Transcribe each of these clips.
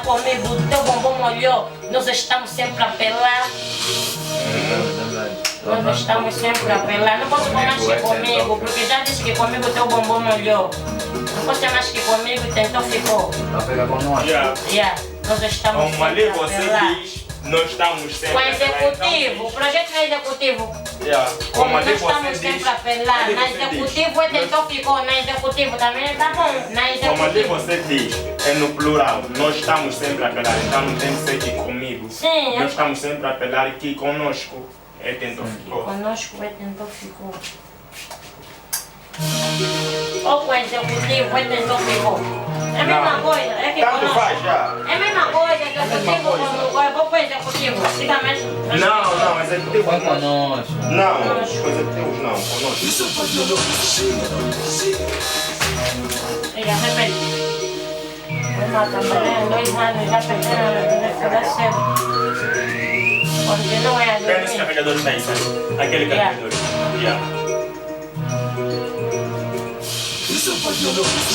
comigo, o teu bumbum molhou. Nós estamos sempre a apelar. Nós estamos sempre a apelar. Não posso mais que comigo, porque já disse que comigo o teu bumbum molhou. Não posso mais que comigo e tentou ficou. Tá pegando com nós? Nós estamos Como ali sempre a você apelar. diz, nós estamos sempre Com a apelar. executivo, o projeto é executivo. Como Como nós ali estamos você sempre diz, a apelar. ali Na você diz, executivo é tentou ficou, na executivo também tá bom. Na como ali executivo. você diz, é no plural, nós estamos sempre a apelar, então não tem que ser que comigo. Sim, Nós estamos sempre a apelar que conosco é tentou ficou. conosco é tentou ficou. Ou com executivo é tentou ficou. É a mesma Não. coisa, é que Tanto conosco. faz já. É a mesma coisa, executivo como eu vou com executivo. Fica mais. Não, executivo Vai conosco. conosco. Não, os executivos não, conosco. Já repete. Nós trabalhando 2 anos, já perdendo a cedo. Continua a Pega esse dormir. carregador que tá aí, sabe? Aquele carregador.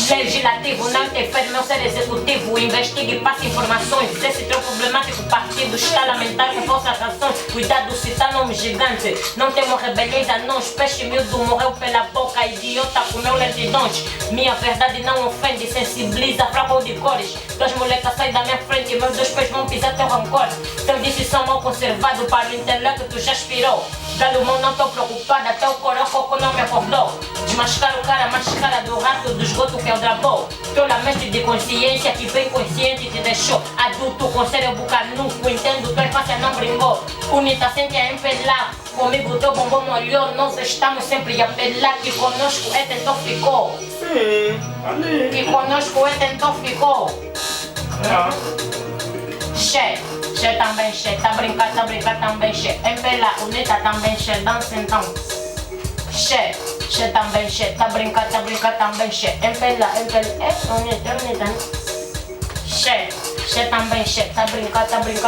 Legislativo não interfere no ser executivo. Investigue e passe informações. Esse teu problemático partido está a lamentar com vossas ações. Cuidado, citar nome gigante. Não temos rebeliões a nós. Peixe miúdo morreu pela boca. Idiota comeu lentidões. Minha verdade não ofende, sensibiliza, fraco de cores. Tuas molecas saem da minha frente. Meus 2 pés vão pisar teu rancor. Teu decisão mal conservado para o intelecto já expirou. Galumão, não estou preocupada, teu corococo não me acordou. Desmascara o cara, mascara do rato do esgoto que é o drabou. Teu lamento de consciência que bem consciente te deixou. Adulto com cérebro canuco, entendo, tua infância não brincou. Unita sente a empelar, comigo teu bombom molhou. Nós estamos sempre a apelar que conosco é tentou ficou. Sim, ali. Que conosco é tentou ficou. Che também, che, tá brincar também, che. Empela, unita também, che, dança então. Che também, che, tá brincar também, che. Empela, unita. Che também, che, tá brincar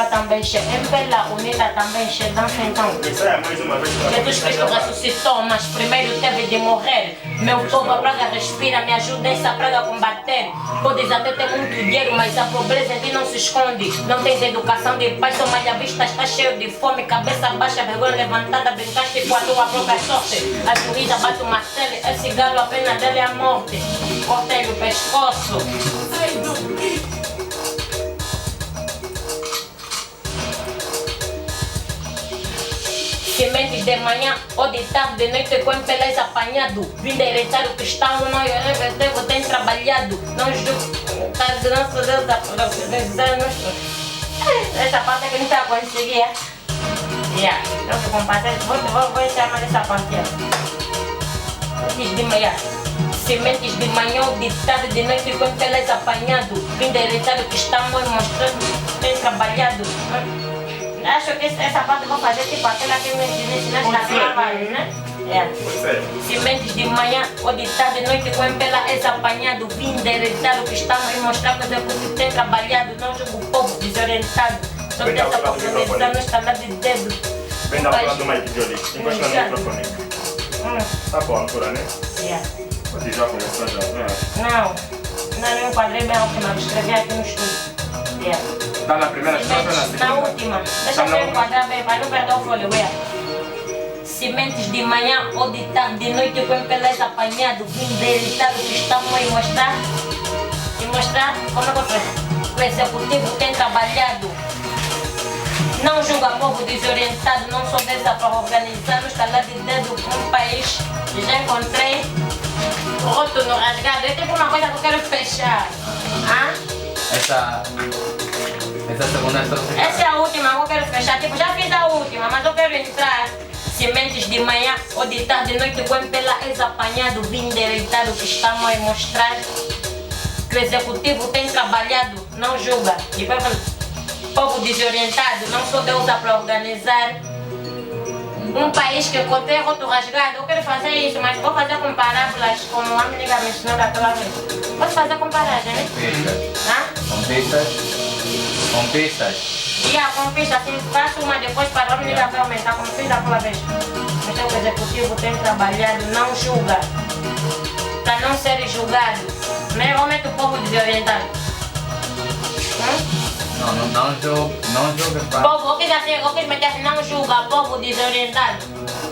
também, che. Empela, unita também, che, dança então. Isso é mais uma vez para Jesus Cristo ressuscitou, mas primeiro teve de morrer. Meu povo, a praga respira, me ajuda essa praga a combater. Podes até ter muito dinheiro, mas a pobreza em ti não se esconde. Não tens educação de paz, sou malha vista, está cheio de fome. Cabeça baixa, vergonha levantada, brincaste com a tua própria sorte. A juíza bate o martelo, esse galo a pena dele é a morte. Cortei o pescoço. Sementes de manhã ou de tarde, de noite com pelas apanhado. Vim direitar o que está no meu devo tem trabalhado. Não julgo, tá graças a Deus. Essa parte que não está a conseguir. Então que compassar, vou chamar essa parte. Sementes de manhã. Sementes de manhã ou de tarde, de noite com pelas apanhado. Vim direitar o que está mostrando tem trabalhado. Acho que essa parte eu vou fazer tipo aquela que me ensinaste na trabalho, né? Sementes de manhã ou de tarde, de noite, com pela és apanhado. Vim endereçar o que estamos e mostrar que o tem trabalhado. Não julgo o povo desorientado. Só dessa oportunidade no estalar de dedo. Vem da frente do Mike Jolie, encosta no microfone. Tá bom, altura, né? Você já começou já? Não enquadrei bem a última, escrevi aqui no estúdio. Tá na primeira estrofe ou na segunda? Na última. Deixa eu enquadrar bem, para não perder o fôlego. Sementes de manhã ou de tarde, de noite com pelas apanhado. Vim deitar o que estamos a mostrar. E mostrar como é que eu faço. O executivo tem trabalhado. Não julga povo desorientado, não sou dessa para organizar no estalar de dedo um país. Já encontrei rótulo rasgado. É tipo uma coisa que eu quero fechar. Essa segunda estrofe. Essa é a última que eu quero fechar. Tipo, já fiz a última, mas eu quero entrar. Sementes de manhã ou de tarde, de noite, com pela és apanhado. Vim endereitar o que estamos a mostrar. Que o executivo tem trabalhado, não julga. E povo desorientado, não sou deusa para organizar. Um país que encontrei roto rasgado. Eu quero fazer isso, mas vou fazer com parábolas como a amiga me ensinou daquela vez. Posso fazer com parábolas, né? Com pistas. Com pistas, assim, faço uma depois para a amiga vai aumentar, como fiz daquela vez. Então o executivo tem trabalhado, não julga. Para não ser julgado. Normalmente o povo desorientado. Não julga, pá. Povo, o que meter assim, não julga, povo desorientado.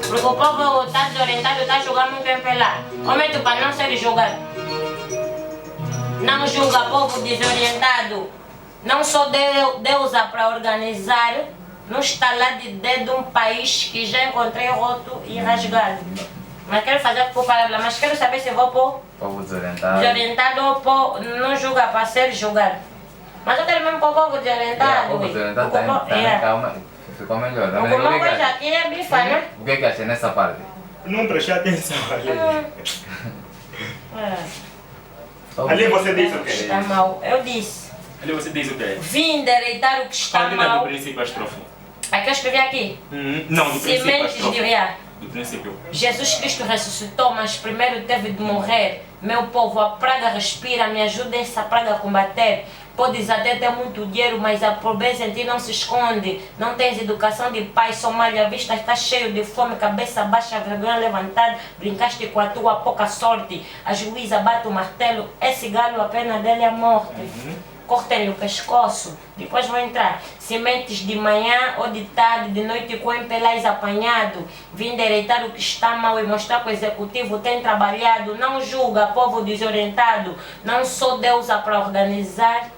Porque o povo está desorientado, está julgando muito tempo lá. Comento para não ser julgado. Não julga, povo desorientado. Não só Deus para organizar, não está lá de dedo um país que já encontrei roto e rasgado. Mas quero fazer por palavra, mas quero saber se vou pôr Povo desorientado. desorientado ou pôr não julga para ser julgado. Mas eu quero mesmo pôr povo desorientado. Povo desorientado também, calma. Ficou melhor. O que uma coisa aqui é bifa, né? O que é que achei nessa parte? Não prestei atenção ali. É. Ali você disse o quê? Está mal. Eu disse. Ali você diz o quê? Vim endereitar o que está Continua do mal. princípio a estrofe. Aqui eu escrevi aqui. Não, do princípio a Sementes de estrofe. riar. Do princípio. Jesus Cristo ressuscitou, mas primeiro teve de morrer. Meu povo, a praga respira, me ajuda essa praga a combater. Podes até ter muito dinheiro, mas a pobreza em ti não se esconde. Não tens educação de pai, Somália, a vista está cheio de fome, cabeça baixa, vergonha levantada. Brincaste com a tua pouca sorte. A juíza bate o martelo, esse galo a pena dele é a morte. Cortem-lhe o pescoço, depois vou entrar. Sementes de manhã ou de tarde, de noite com empelais apanhado. Vim endereitar o que está mal e mostrar que o executivo tem trabalhado. Não julga, povo desorientado. Não sou deusa para organizar.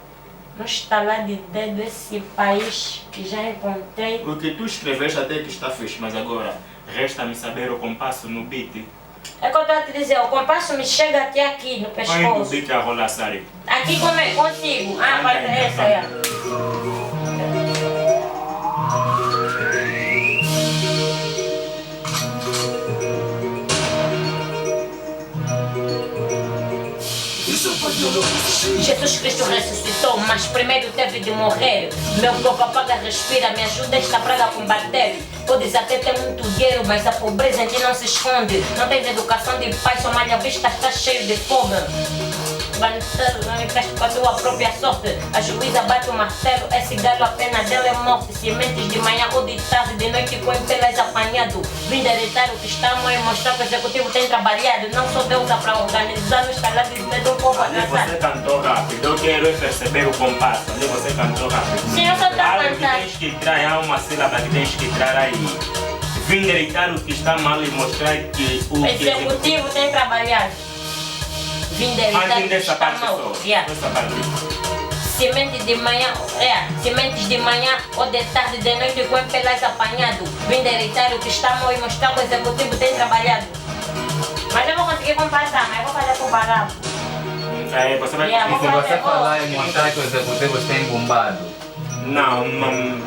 Não está lá de dedo esse país que já encontrei. O que tu escreveste até que está fixe, mas agora resta-me saber o compasso no beat. É que eu estou a te dizer, o compasso me chega até aqui no Põe o pescoço. beat a rolar, Sari. Aqui como é? Consigo. Ah, vai ter essa aí. Jesus Cristo ressuscitou, mas primeiro teve de morrer. Meu povo apaga, respira, me ajuda esta praga a combater. Podes até ter muito dinheiro, mas a pobreza em ti não se esconde. Não tens educação de pai, Somália, a vista está cheio de fome. Manifesta com a tua própria sorte. A juíza bate o martelo, esse galo a pena dela é morte. Sementes de manhã ou de tarde, de noite com empelas apanhado. Vim endereitar o que está mal e mostrar que o executivo tem trabalhado. Não sou deusa para organizar, no escalar de dedo um povo Ali atrasado. você cantou rápido, eu quero perceber o compasso. Ali você cantou rápido. Sim, eu só estou a Algo que cantar. tens que entrar, há uma sílaba que tens que entrar aí. Vim endereitar o que está mal e mostrar que o O executivo tem trabalhado. Vim endereitar o Antes que dessa está parte mal. só. Yeah. Essa parte. Sementes de manhã ou de tarde, de noite com empelas apanhado. Vim endereitar o que está mal e mostrar que o executivo tem trabalhado. Mas eu vou conseguir comparar, mas eu vou fazer comparar. Aí você vai Yeah, E se você falar e mostrar que o executivo está embombado, Não,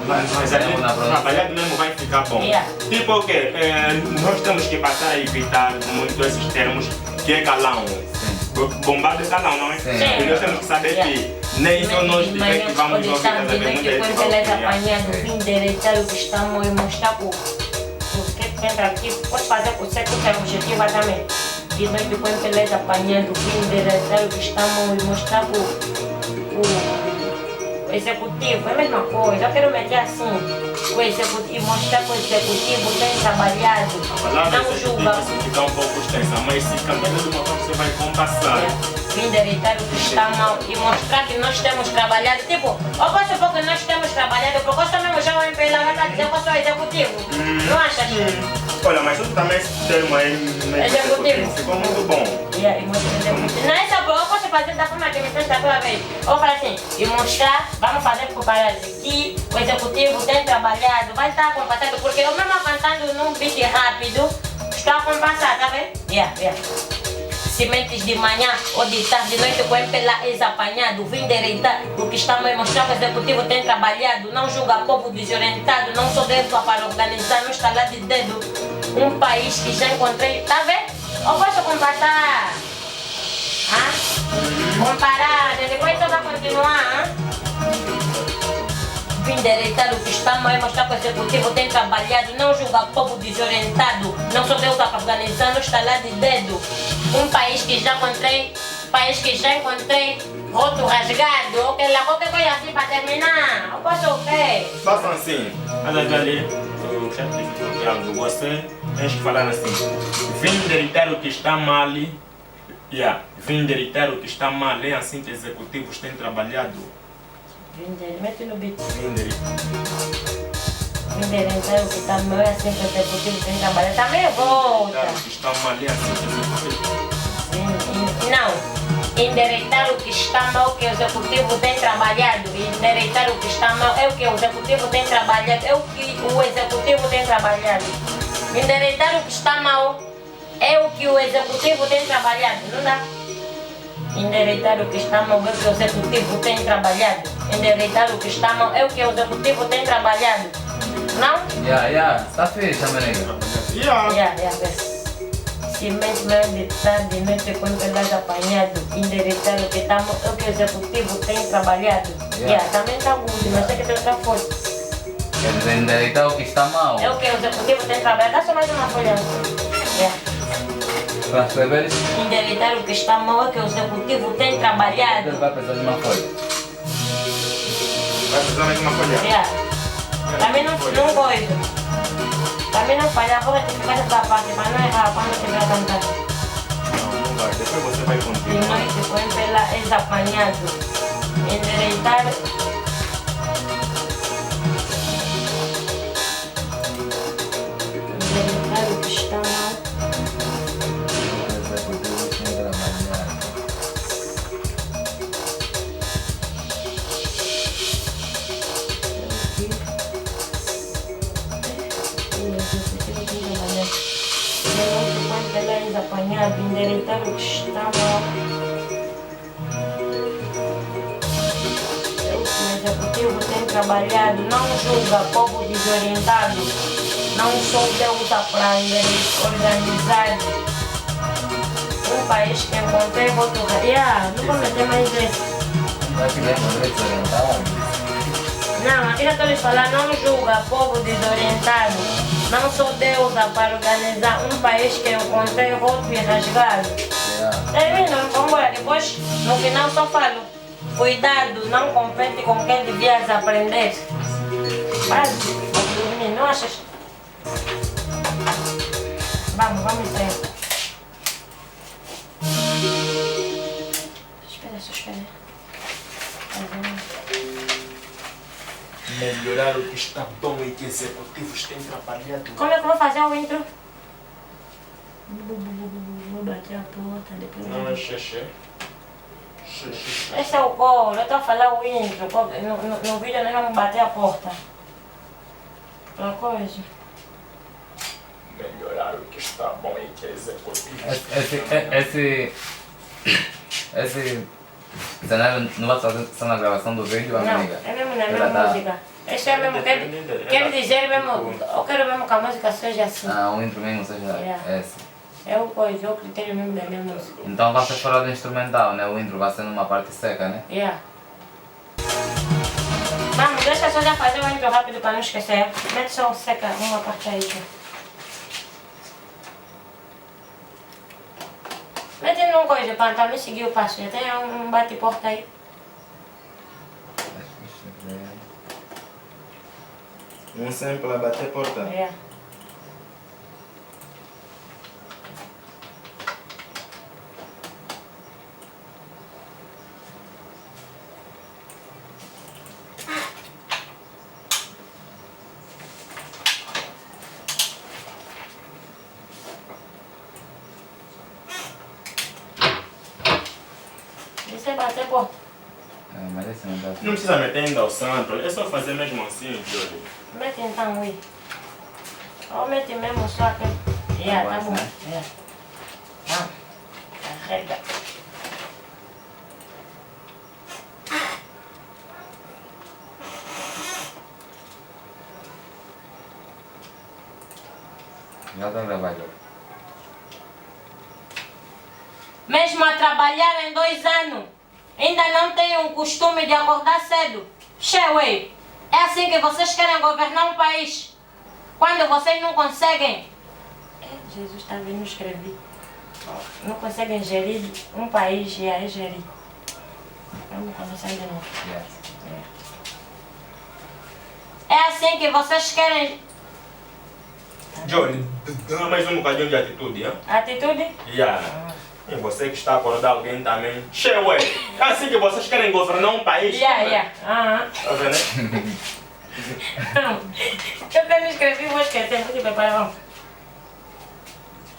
mas ali Na produção. trabalhado mesmo vai ficar bom. Yeah. Tipo o quê? Nós temos que passar a evitar muito esses termos que é galão. Bombado é galão, não é? Sim. E nós temos que saber que nem só nós que vamos ouvir, tarde, mas de haver noite muita com gente empelas vai ouvir. apanhado. Vim endereitar o que está mal e mostrar o que entra aqui. Pode fazer o certo que é o objetivo também. De noite com empelas apanhado. Vim endereitar o que está mal e mostrar o executivo, é a mesma coisa, eu quero meter assim, o executivo, mostrar que o executivo tem trabalhado, A palavra não julga. executivo fica um pouco extensa, mas se cantar de uma forma você vai compassar. Vim endereitar o que está mal e mostrar que nós temos trabalhado. Tipo, eu posso supor que nós temos trabalhado, porque eu também já vou empelar, vai estar dizendo que eu sou executivo. Não achas? Olha, mas tudo também esse termo aí, Executivo. ficou muito bom. E mostrar executivo. Não é só, eu posso fazer da forma que me fez da tua vez. Eu vou falar assim, e mostrar, vamos fazer comparado que o executivo tem trabalhado, vai estar compassado, porque eu mesmo cantando num beat rápido, estou a compassar, tá vendo? Yeah. Sementes de manhã ou de tarde, de noite com empelas apanhado. Vim endereitar o que está mal e mostrar que o executivo tem trabalhado. Não julga povo desorientado, não sou dentro para organizar, não está lá de dedo. Um país que já encontrei, tá vendo? Eu posso compassar. Comparar, depois eu vou continuar. Vim endereitar o que está mal e mostrar que o executivo tem trabalhado. Não julga povo desorientado, não sou Deus para organizar, não está lá de dedo. Um país que já encontrei, roto rasgado, qualquer coisa assim para terminar. Eu posso o quê? Façam assim, olha ali, o chefe disse que algo, você tens que falar assim, vim endereitar o que está mal, vim endereitar o que está mal, é assim que executivos têm trabalhado. Mete no beat. Endereço. Endereçar o que está meu é assim que o executivo tem que trabalhar. Também volta. Está mal ali assim. Não. Endereitar o que está mal que o executivo tem trabalhado. Endereitar o que está mal é o que o executivo tem trabalhado. É o que o executivo tem trabalhado. Endereitar o que está mal é o que o executivo tem trabalhado. Não dá. Endereitar o que está mal é o que o executivo tem trabalhado. Endereitar o que está mal é o que o executivo tem trabalhado. Não? Está fixe, América. Se mente mais de tarde, noite, quando pegas apanhado, endereitar o que está mal é o que o executivo tem trabalhado. Também está good, mas tem que trocar forte. Quer dizer, endereitar o que está mal. É o que o executivo tem trabalhado. Dá só mais uma folha. Para escrever isso, Endereitar o que está mal é o que o executivo tem trabalhado. ele vai precisar de uma folha. Vai precisar mais uma folha. Também não coisa. Também não falha, vou retificar essa parte, mas não errar quando estiver a cantar. Não vai. Depois você vai De continuar. noite, põe pela ex-apanhado. Endereitar. Endereitar o que está mal. O executivo tem trabalhado. Apanhado, endereitar o que está mal. É o que o executivo tem trabalhado, não julga povo desorientado, não sou Deus para organizar um país que encontrei voto. Não vou meter mais esse. Vai que lembra desorientado. Não, aqui já estou lhes falando, não julga povo desorientado. Não sou deusa para organizar um país que encontrei voto e rasgado. Termina, vamos embora. Depois, no final, só falo. Cuidado, não compete com quem devias aprender. Básico, vou dormir, não achas? Vamos ver. Espera. Melhorar o que está bom e que executivos têm trabalhado. Como é que eu vou fazer o intro? Vou bater a porta depois. Não é xexé. Esse é o colo, eu estou a falar o intro. No vídeo nós vamos bater a porta. Outra coisa. Melhorar o que está bom e que executivos. Esse cenário não vai fazer só na gravação do vídeo, amiga? Não, é mesmo na minha música. Esse é mesmo, quer dizer mesmo, eu quero mesmo que a música seja assim. O intro mesmo seja esse. É o coisa, é o critério mesmo da minha música. Então vai ser fora do instrumental, né? O intro vai ser numa parte seca, né? Vamos, deixa só já fazer o intro rápido para não esquecer. Mete só seca uma parte aí. Mete num coisa para também seguir o passo. Já tem um bate-porta aí. Um sample a bater porta. Isso é bater porta. Mas esse não tá. Não precisa meter ainda o sample, é só fazer mesmo assim, Jolly. Mete então, ui. Ou mete mesmo só aquele. Tá bom. Carrega. Já tá gravado. Mesmo a trabalhar em 2 anos, ainda não tenho o costume de acordar cedo. Sheway, é assim que vocês querem governar um país? Quando vocês não conseguem... Jesus está vendo, escrevi. Não conseguem gerir um país e aí gerir. Vamos começar de novo. É assim que vocês querem... Jolly, dá mais um bocadinho de atitude, hein? Atitude? E você que está a acordar alguém também. Che, ué. É assim que vocês querem governar um país? Yeah. Tá vendo? Eu tenho escrever, vou esquecer, vou te preparar.